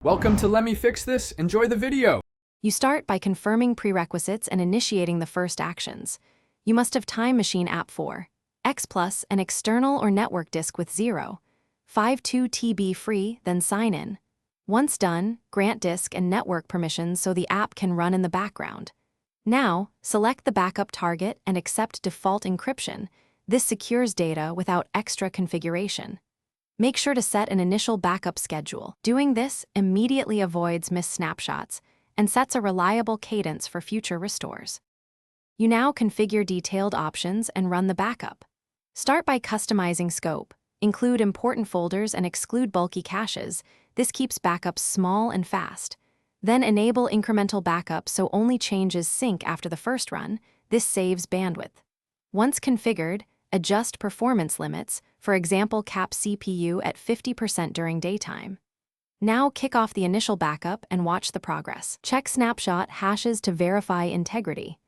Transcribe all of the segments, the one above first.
Welcome to Let Me Fix This. Enjoy the video. You start by confirming prerequisites and initiating the first actions. You must have Time Machine app 4, X Plus, an external or network disk with 0.52 TB free, then sign in. Once done, grant disk and network permissions so the app can run in the background. Now, select the backup target and accept default encryption. This secures data without extra configuration. Make sure to set an initial backup schedule. Doing this immediately avoids missed snapshots and sets a reliable cadence for future restores. You now configure detailed options and run the backup. Start by customizing scope. Include important folders and exclude bulky caches. This keeps backups small and fast. Then enable incremental backup so only changes sync after the first run. This saves bandwidth. Once configured, adjust performance limits, for example cap CPU at 50% during daytime. Now kick off the initial backup and watch the progress. Check snapshot hashes to verify integrity.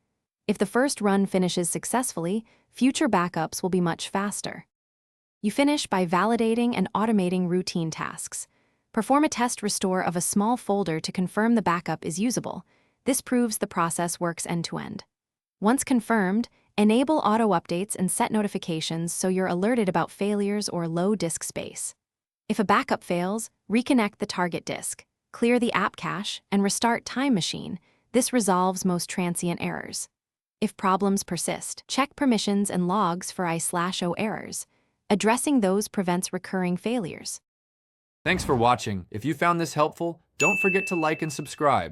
If the first run finishes successfully, future backups will be much faster. You finish by validating and automating routine tasks. Perform a test restore of a small folder to confirm the backup is usable. This proves the process works end-to-end. Once confirmed, enable auto-updates and set notifications so you're alerted about failures or low disk space. If a backup fails, reconnect the target disk, clear the app cache, and restart Time Machine. This resolves most transient errors. If problems persist, check permissions and logs for I/O errors. Addressing those prevents recurring failures. Thanks for watching. If you found this helpful, don't forget to like and subscribe.